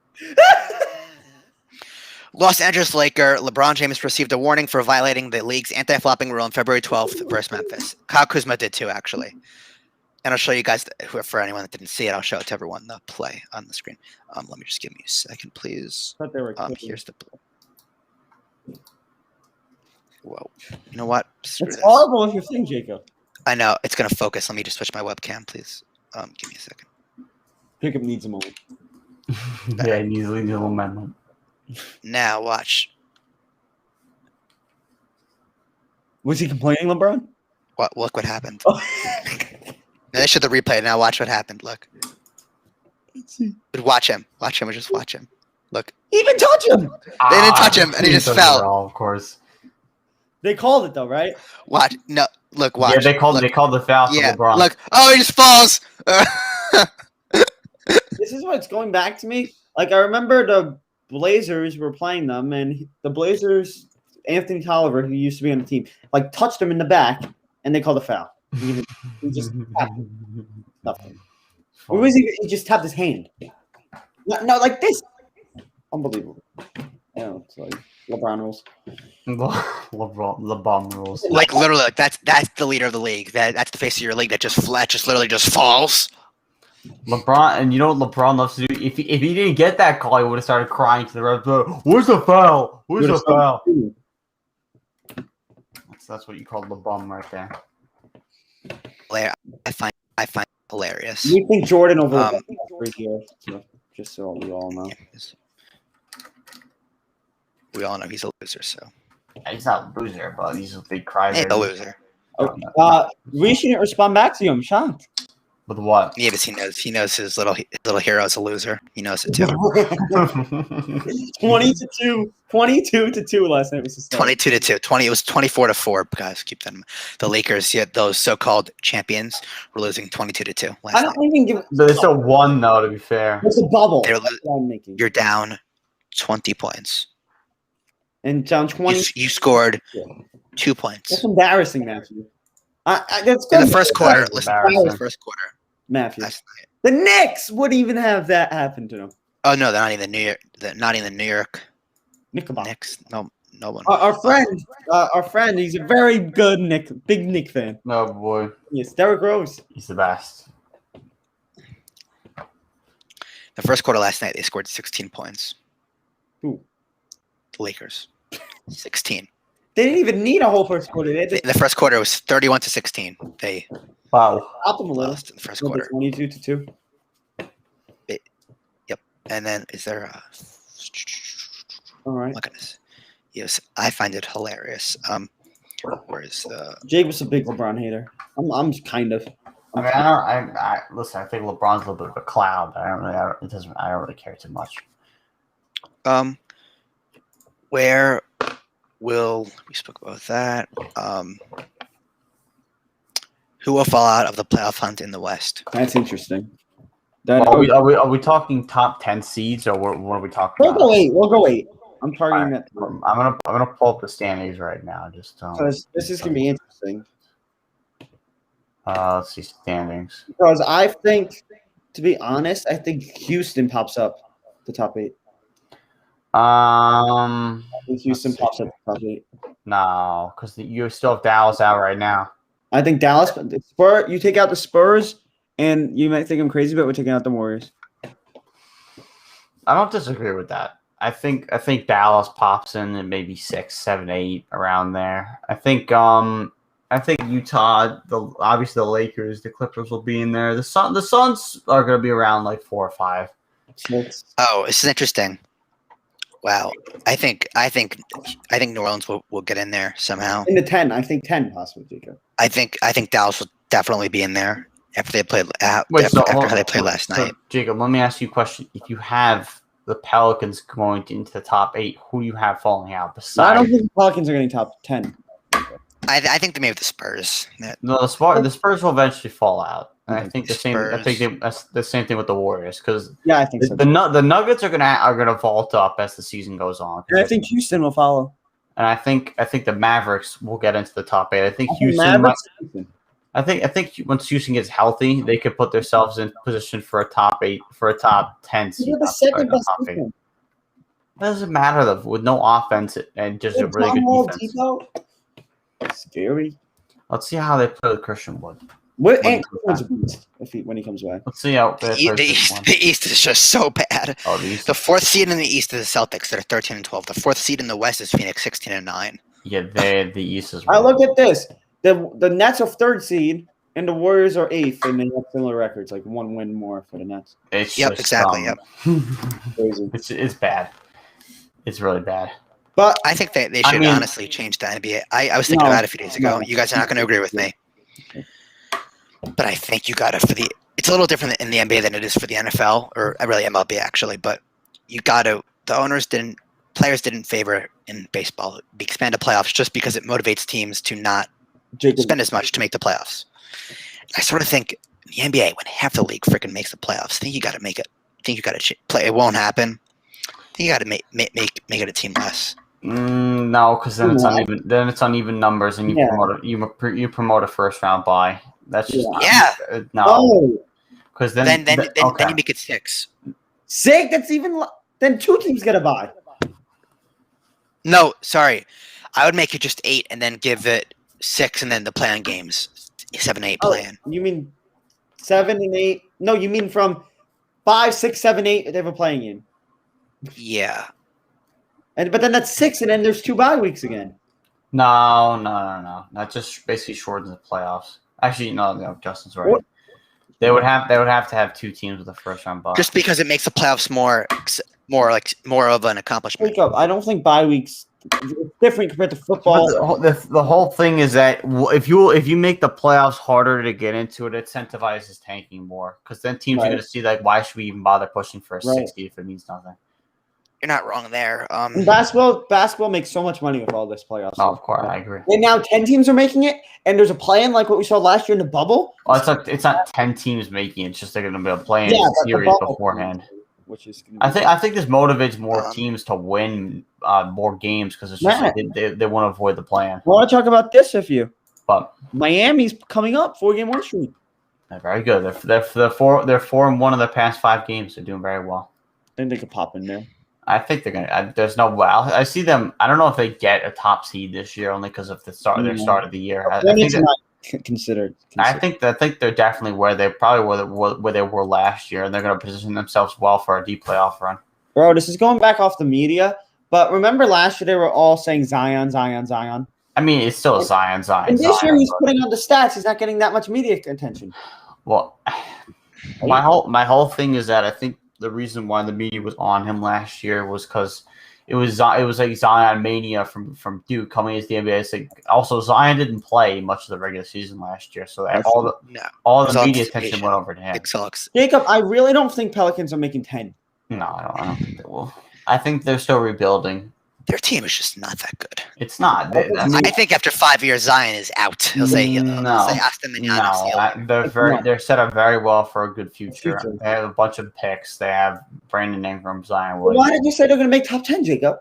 Los Angeles Laker LeBron James received a warning for violating the league's anti-flopping rule on February 12th versus Memphis. Kyle Kuzma did too, actually. And I'll show you guys, for anyone that didn't see it, I'll show it to everyone, the play on the screen. Let me just give me a second, please. I thought they were Here's the play. Whoa. You know what? Screw It's this. horrible if you're saying Jacob. I know. It's going to focus. Let me just switch my webcam, please. Give me a second. Jacob needs a moment. Yeah, he needs a little amendment. Now, watch. Was he complaining, LeBron? Look what happened. Oh. They showed the replay. Now watch what happened. Look. Let's see. Watch him. Watch him. Just watch him. Look. He didn't touch him. They didn't touch him, and he just fell. All, of course. They called it though, right? Watch. No. Look. Watch. Yeah, they called the foul Yeah. for LeBron. Look. Oh, he just falls. This is what's going back to me. Like I remember the Blazers were playing them, and the Blazers, Anthony Tolliver, who used to be on the team, like touched him in the back, and they called a foul. He just tapped him. Or was he just tapped his hand? No, like this. Unbelievable. Yeah, it's like LeBron rules. LeBron rules. Like literally, like that's the leader of the league. That's the face of your league. That just literally just falls. LeBron, and you know what LeBron loves to do? If he didn't get that call, he would have started crying to the ref. Where's the foul? Where's the foul? That's what you call LeBron right there. I find hilarious. You think Jordan over LeBron here? So, just so we all know. We all know he's a loser. So He's not a loser, but he's a big cry. hey, a loser. We shouldn't respond back to you. I'm shocked. With what? Yeah, but he knows his little hero is a loser. He knows it too. 22-2 last night was the start. 22-2. It was 24-4. Guys, keep them. The Lakers, those so-called champions, were losing 22-2 last I night. don't even give. But it's still one though, to be fair. It's a bubble. They're That's what I'm making. You're down 20 points. And down 20. You scored 2 points. That's embarrassing, Matthew. That's In the good. first quarter, That's listen, embarrassing. the first quarter Matthew. last night. The Knicks would even have that happen to them. Oh no, they're not even New York. Not even New York Knickerbocker. Knicks. No one. Our friend, he's a very good big Knick fan. No boy, Yes, Derrick Rose. he's the best. The first quarter last night, they scored 16 points. Who? The Lakers. 16. They didn't even need a whole first quarter. They just The first quarter was 31-16. They Wow. stopped them a little. lost in the first quarter. 22-2. And then is there All right. look at this. Yes, I find it hilarious. Where is the Jake was a big LeBron hater. I'm kind of. I mean, I listen. I think LeBron's a little bit of a clown. But I don't really care too much. where will we spoke about that? Who will fall out of the playoff hunt in the West? That's interesting. Are we talking top 10 seeds or what are we talking We'll about? go 8. We'll go 8. I'm targeting that I'm gonna pull up the standings right now. Just because this is gonna be interesting. let's see standings. Because I think, to be honest, I think Houston pops up the top 8. I think Houston let's pops see. up the top 8. No, because you still have Dallas out right now. I think Dallas, you take out the Spurs, and you might think I'm crazy, but we're taking out the Warriors. I don't disagree with that. I think Dallas pops in at maybe 6, 7, 8 around there. I think Utah, obviously the Lakers, the Clippers will be in there. The Suns are going to be around like 4 or 5. Oh, this is interesting. Wow, I think New Orleans will get in there somehow. In the 10, I think 10 possibly, Jacob. I think Dallas will definitely be in there after they played Wait, after how they played last night. Jacob, let me ask you a question. If you have the Pelicans going into the top 8, who do you have falling out So I don't besides? think the Pelicans are getting top 10. I think maybe the Spurs. No, the Spurs will eventually fall out. And I think the same. I think that's the same thing with the Warriors because Yeah, I think so. the Nuggets are gonna vault up as the season goes on. And I think Houston will follow. And I think the Mavericks will get into the top 8. I think I think Houston. Mavericks- I think once Houston gets healthy, they could put themselves in position for a top 8, for a top 10 seed. They're the Sorry, second not best top 8. team. doesn't matter though. With no offense and just a really Tom good Wall defense. Depot? Scary. Let's see how they play with Christian Wood. What When and he comes Christian's a back. beast when he comes back. Let's see how they play The Christian East, Wood. the East is just so bad. Oh, the East. The fourth seed in the East is the Celtics. They're 13 and 12. The fourth seed in the West is Phoenix, 16 and 9. Yeah, the East is. I look at this. The Nets are third seed and the Warriors are eighth, and they have similar records, like one win more for the Nets. It's Yep, just, exactly, yep. Crazy. It's bad. It's really bad. But I think they I should mean- honestly change the NBA. I was thinking No, about it a few days ago. no. You guys are not going to agree with me. But I think you got to, it's a little different in the NBA than it is for the NFL, or really MLB actually, but you got to, players didn't favor in baseball the expanded playoffs just because it motivates teams to not Jacob, spend as much to make the playoffs. I sort of think in the NBA, when half the league freaking makes the playoffs, I think you got to make it. I think you got to play. It won't happen. I think you got to make it a team less. No, because then it's uneven. Then it's uneven numbers, and you Yeah. promote a first round bye. That's just Yeah. no. oh, Because Then okay. you make it 6. sick. That's even. Then two teams get a bye. No, sorry. I would make it just 8 and then give it 6 and then the play-in games. 7, 8 Oh, play-in. you mean 7 and 8? No, you mean from 5, 6, 7, 8. They have a playing game, Yeah. but then that's 6, and then there's 2 bye weeks again. No. That just basically shortens the playoffs. Actually, no. Justin's right. What? They would have to have 2 teams with a first round bye. Just because it makes the playoffs more of an accomplishment. Wake up! I don't think bye weeks. It's different compared to football. But the whole thing is that if you make the playoffs harder to get into, it incentivizes tanking more, because then teams are Right. going to see like, why should we even bother pushing for a Right. 60 if it means nothing? You're not wrong there. And basketball makes so much money with all this playoffs. Oh, of course, I agree. And now 10 teams are making it, and there's a plan like what we saw last year in the bubble. Well, it's not 10 teams making it; it's just they're going to be playing but the series bubble- beforehand. Which is gonna be- I think this motivates more Um, teams to win more games, because it's just Matt. like they want to avoid the plan. I want to talk about this with you. But Miami's coming up 4-game win streak. they're very good. They're 4-1 of their past 5 games. They're doing very well. I think they could pop in there. I think they're gonna. There's no way. I see them. I don't know if they get a top seed this year, only because of their start of the year. I think It's that- not considered. I think they're definitely where they probably where they were last year, and they're going to position themselves well for a deep playoff run. Bro, this is going back off the media, but remember last year they were all saying Zion. I mean, it's still Zion. And this year he's but- putting on the stats. He's not getting that much media attention. Well, my whole thing is that I think the reason why the media was on him last year was because it was like Zion mania from Duke coming into the NBA. It's like, also, Zion didn't play much of the regular season last year, so that all It's the all media anticipation. attention went over to him. It sucks. Jacob, I really don't think Pelicans are making 10. No, I don't think they will. I think they're still rebuilding. Their team is just not that good. It's not. I think after 5 years, Zion is out. He'll say, Austin Manana. They're set up very well for a good future. Future. They have a bunch of picks. They have Brandon Ingram, Zion Well, Williams. why did you say they're going to make top 10, Jacob?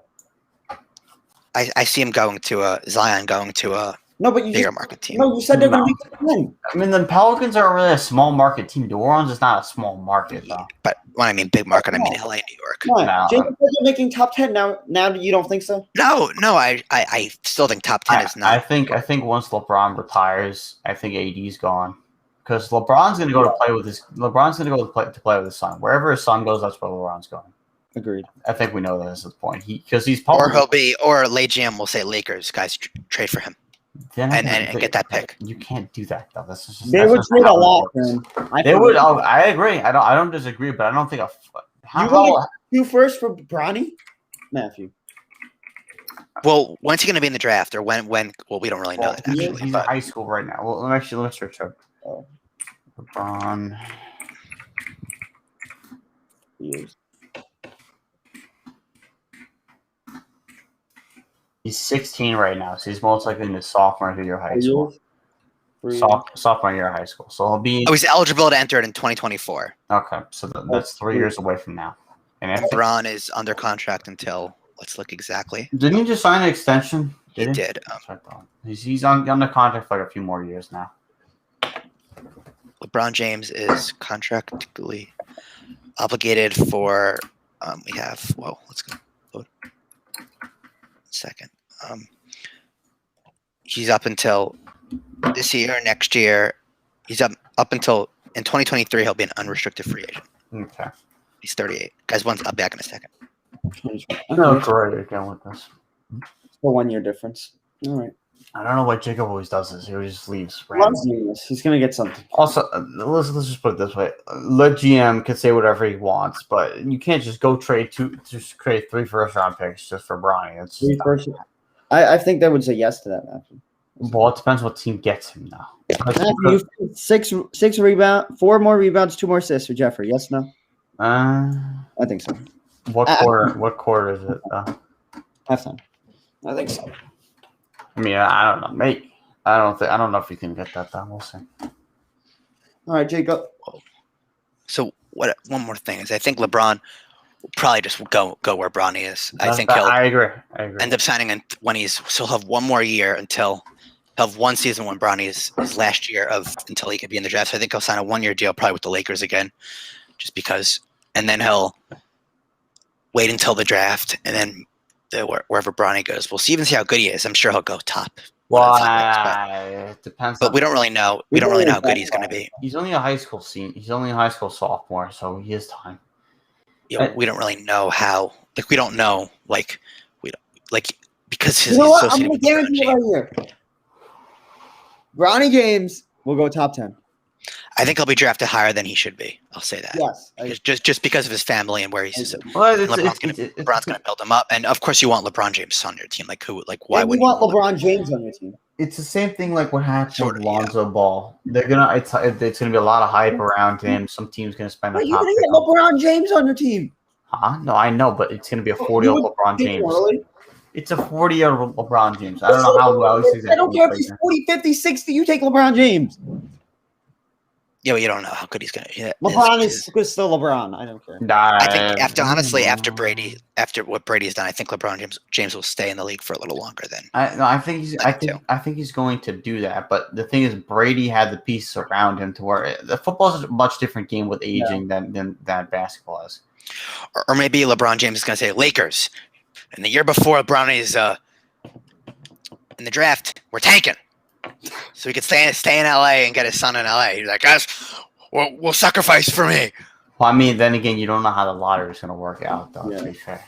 I see him Zion going to a No, but you bigger just, market team. no, you said they're going to make top 10. I mean, the Pelicans are really a small market team. New Orleans is not a small market, though. But when I mean big market, I mean LA, New York. Come on. No. Jacob said they're making top 10 now. Now you don't think so? No, I still think top 10 is I not. think once LeBron retires, I think AD's gone, because LeBron's going to go to play with his to play with his son. Wherever his son goes, that's where LeBron's going. Agreed. I think we know that is the point. He's Or probably Lay GM will say Lakers guys trade for him Then and get that pick. You can't do that though. They would trade a lot for him. They would. I agree. I don't disagree, but I don't think You want to do first for Bronny? Matthew. Well, when's he going to be in the draft, or when? Well, we don't really know that he's actually. in But high school right now. Well, let's search up. Oh. LeBron. Years. He's 16 right now, so he's most likely in his sophomore year of high school. Three. Sophomore year of high school. So he'll be he's eligible to enter it in 2024. okay. So that's 3 years away from now. And I think, LeBron is under contract until let's look exactly. didn't he just sign an extension? He did. That's what I thought. He's under contract for like a few more years now. LeBron James is contractually obligated for. We have. Whoa, let's go load. Second. He's up until this year, next year. He's up until in 2023. He'll be an unrestricted free agent. Okay. He's 38. Guys, one's up back in a second. No, great again with this. It's a 1 year difference. All right. I don't know why Jacob always does this. He always just leaves. Ron's randomly. doing this. He's gonna get something. Also, let's just put it this way: let GM can say whatever he wants, but you can't just go trade just create 3 first-round picks just for Bronny. It's Three first- I think they would say yes to that, Matthew. well, it depends what team gets him now. Matthew, six rebound, 4 more rebounds, 2 more assists for Jeffrey. Yes, no? I think so. What quarter? What quarter is it? Halftime. I think so. I mean, I don't know. Mate, I don't know if you can get that done. We'll see. All right, Jacob. So one more thing is I think LeBron will probably just go where Bronny is. I think he'll I agree. end up signing when he'll have one more year until he'll have one season when Bronny's his last year until he could be in the draft. So I think he'll sign a 1 year deal probably with the Lakers again, just because, and then he'll wait until the draft and then wherever Bronny goes, we'll even see how good he is. I'm sure he'll go top. Well, it depends. But we don't really know. We don't really know how good he's going to be. He's only a high school senior. He's only a high school sophomore, so he has time. We don't really know how. Like we don't know. Like we don't like because his. You know what? I'm associated going to with guarantee it right here. Ronnie James will go top 10. I think he'll be drafted higher than he should be. I'll say that. Yes. Just because of his family and where he's. Well, LeBron's going to build him up, and of course you want LeBron James on your team. Like who? Like why and would you want LeBron James on your team? It's the same thing like what happened Sort with of, yeah. Lonzo Ball. They're gonna. It's gonna be a lot of hype around him. Some team's gonna spend a But you're top going to pick get on- LeBron James on your team. Huh? No, I know, but it's gonna be a 40-year-old LeBron James. It's a 40-year-old LeBron James. I don't know how well he's I don't care if he's gonna 40, 50, 60. You take LeBron James. Yeah, but you don't know how good he's going to. LeBron is still LeBron. I don't care. I think after what Brady's done, I think LeBron James will stay in the league for a little longer than. I think he's going to do that. But the thing is, Brady had the pieces around him to where the football is a much different game with aging than basketball is. Or maybe LeBron James is going to say Lakers, and the year before LeBron is in the draft, we're tanking, so he could stay in LA and get his son in LA. He's like, guys, we'll sacrifice for me. Well, I mean, then again, you don't know how the lottery is going to work out, though. Yeah. To be fair.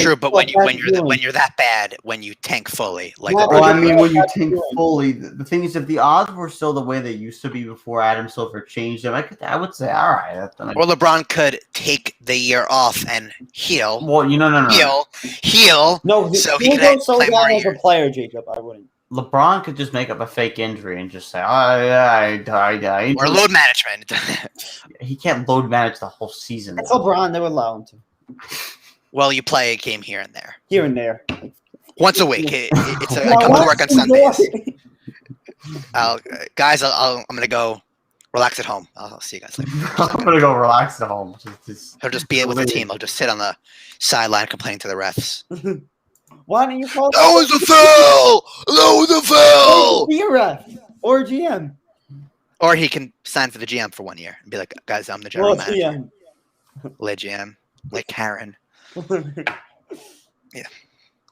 True, but when you're that bad, when you tank fully, like Well, Well, LeBron, I mean, when you think fully, the thing is, if the odds were still the way they used to be before Adam Silver changed them, I would say, all right. or LeBron could take the year off and heal, Well, no. heal. No, So he he could goes so play more down as a years. player, Jacob. I wouldn't. LeBron could just make up a fake injury and just say, "Oh yeah, I died." Or load management. He can't load manage the whole season. It's LeBron. They would allow him to. Well, you play a game here and there, Here and there. once a week. I Now, come to work on once Sundays. more- Guys, I'm gonna go relax at home. I'll see you guys later. I'm gonna go relax at home. He'll just be with the team. He'll just sit on the sideline complaining to the refs. Why don't you call? That was a foul. That was a foul. Be a ref or a GM. Or he can sign for the GM for 1 year and be like, guys, I'm the general Well, manager. GM. Lay GM, like Karen,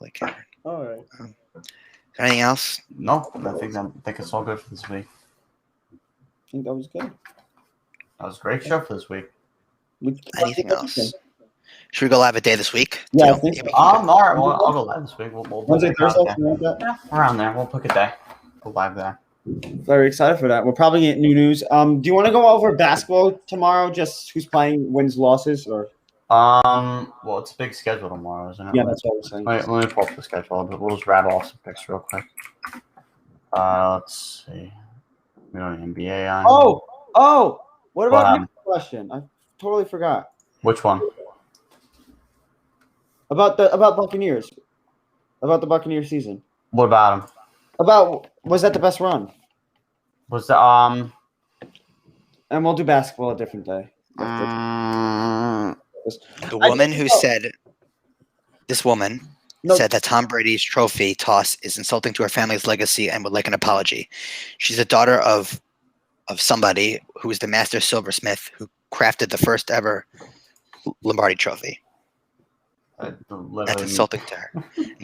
like Karen. All right. Anything else? No, I think it's all good for this week. I think that was good. That was a great show for this week. Anything else? Should we go live a day this week? Yeah, You I know, think so. All right, well, I'll go live this week. We'll Wednesday, pick around Thursday, there. something like that. Yeah, around there. We'll pick a day. Go live there. Very excited for that. We'll probably get new news. Do you want to go over basketball tomorrow? Just who's playing, wins, losses, or Well, it's a big schedule tomorrow, isn't it? yeah, that's what I was saying. Let me pull up the schedule, but we'll just rattle off some picks real quick. Let's see. We don't have NBA on. Oh, what about Wow. your question? I totally forgot Which one? about Buccaneers, about the Buccaneer season. What about him? Was that the best run? Was the And we'll do basketball a different day. The woman who said, this woman No. said that Tom Brady's trophy toss is insulting to her family's legacy and would like an apology. She's a daughter of somebody who is the master silversmith who crafted the first ever Lombardi trophy. Literally That's means- insulting to her.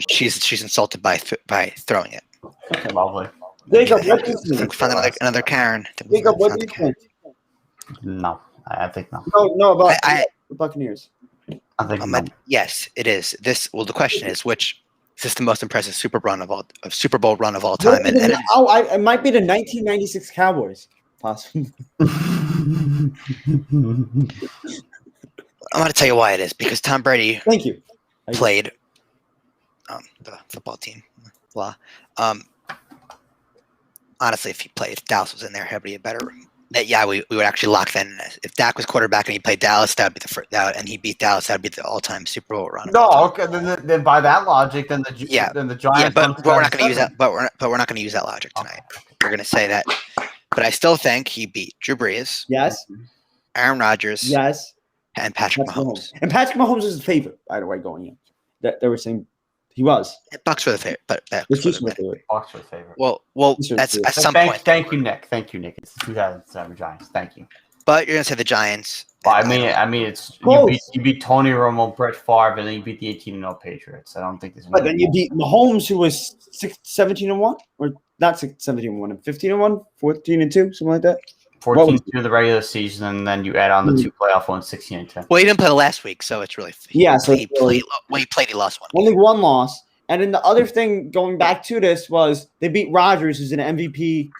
She's insulted by throwing it. Lovely. Jacob, what do you I think think? we found another Karen. Jacob, what do you think? No, I think no. No, about I- the Buccaneers. I think no. Yes, it is. The question is, which is this the most impressive Super Bowl run of all time? And it is. It might be the 1996 Cowboys, possibly. I'm going to tell you why it is, because Tom Brady Thank you. played the football team. Blah. Honestly, if he played, if Dallas was in there, he'd be a better. Yeah, we would actually lock that in. If Dak was quarterback and he played Dallas, that'd be the first, and he beat Dallas, that'd be the all-time Super Bowl run. No, okay. Then by that logic, then the Giants. Yeah, but we're not going to use that. But we're not going to use that logic tonight. We're going to say that. But I still think he beat Drew Brees, Yes, Aaron Rodgers, yes. and Patrick Patrick Mahomes. And Patrick Mahomes is the favorite, by the way, going in. That they were saying he was. Bucks were the favorite, but The Bucks Chiefs were were the the favorite. Bucks were the favorite. well, Chiefs were that's the at some Thank point. you, Nick. Thank you, Nick. It's the 2007 Giants. Thank you. But you're going to say the Giants. Well, and I mean, it's Close. you beat Tony Romo, Brett Favre, and then you beat the 18-0 Patriots. I don't think there's. But then you beat Mahomes, who was 17-1, or not 17-1, and 15-1, 14-2, something like that. 14 to the regular season, and then you add on the 2 playoff ones, 16-10. Well, he didn't play last week, so it's really. Yeah, so he played. When he played, he lost one. Only one loss. And then the other thing going back to this was they beat Rodgers, who's an MVP.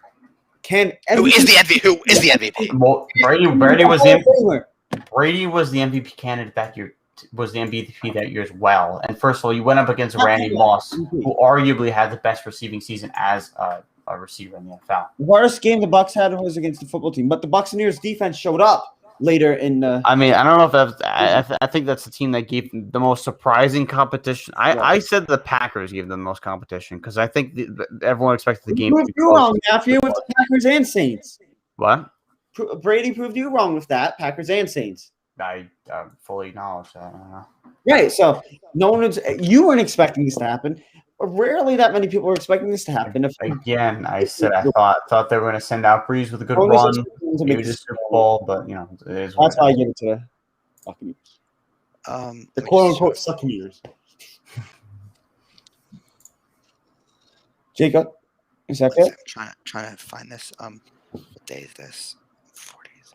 Who is the MVP? Who is the MVP? Well, Brady was the MVP candidate that year. Was the MVP that year as well. And first of all, you went up against Randy Moss, who arguably had the best receiving season as a receiver in the NFL. The hardest game the Bucks had was against the football team, but the Buccaneers defense showed up later in the. I mean, I don't know if that's. I think that's the team that gave the most surprising competition. I said the Packers gave them the most competition because I think everyone expected the game to be You close. wrong, Matthew, with the Packers and Saints. What? Brady proved you wrong with that, Packers and Saints. I fully acknowledge that. Right, so no one was. You weren't expecting this to happen. Rarely that many people were expecting this to happen. Again, I said I thought they were going to send out Breeze with a good Only run, such teams to maybe make the this- Super Bowl, but you know, it is what That's why I give it to the Buccaneers. The quote unquote Buccaneers. Jacob, is that I'm it? trying to find this. What day is this? 40s.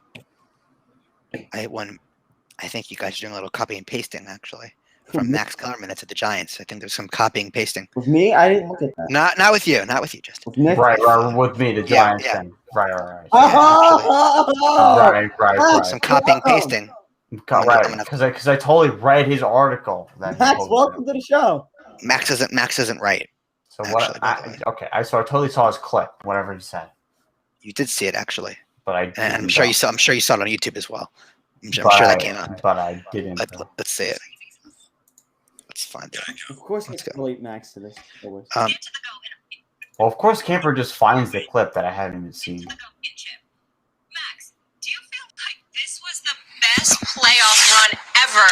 I think you guys are doing a little copy and pasting actually from Max Kellerman. That's at the Giants. I think there's some copying and pasting. With me, I didn't look at that. Not with you, Justin. With Nick, right with me, the Giants. Yeah. Then. Right. Oh, Right. Some copying and pasting. Right, because I totally read his article. Max, welcome to the show. Max isn't right. So actually, by the way. I totally saw his clip, whatever he said, You did see it actually, but and I'm sure you saw it on YouTube as well. I'm sure that came out. But I didn't. Let's see it. Let's find it. Of course, Let's let's go. relate Max to this. Always. Well, of course, Camper just finds the clip that I haven't even seen. Max, do you feel like this was the best playoff run ever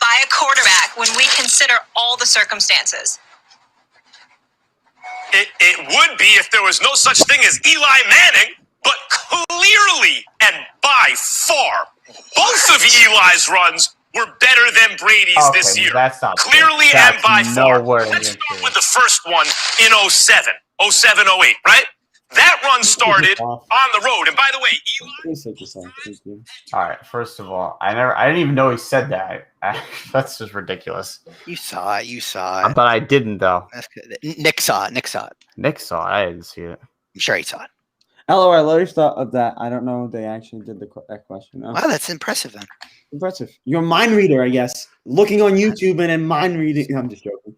by a quarterback when we consider all the circumstances? It would be if there was no such thing as Eli Manning, but clearly and by far, both of Eli's runs were better than Brady's this year. That's not true. Clearly That's and by far. nowhere Let's near start true. with the first one in 07, 08, right? That run started on the road. And by the way, Eli Please take this out. Thank you. All right. First of all, I didn't even know he said that. That's just ridiculous. You saw it. But I didn't though. That's good. Nick saw it. Nick saw it. I didn't see it. I'm sure he saw it. LOL, I literally thought of that. I don't know if they actually did that question. No. Wow, that's impressive then. Impressive. You're a mind reader, I guess. Looking on YouTube and then mind reading. I'm just joking.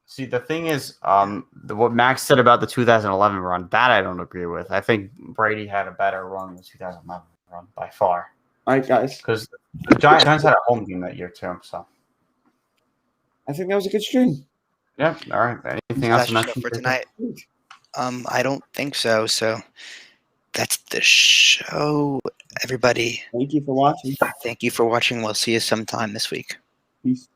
See, the thing is, what Max said about the 2011 run, that I don't agree with. I think Brady had a better run than the 2011 run by far. All right, guys. Because the Giants had a home game that year too. So, I think that was a good stream. yeah. All right. Anything else That's to the show mention for tonight. I don't think so. So that's the show, everybody. Thank you for watching. Thank you for watching. We'll see you sometime this week. Peace.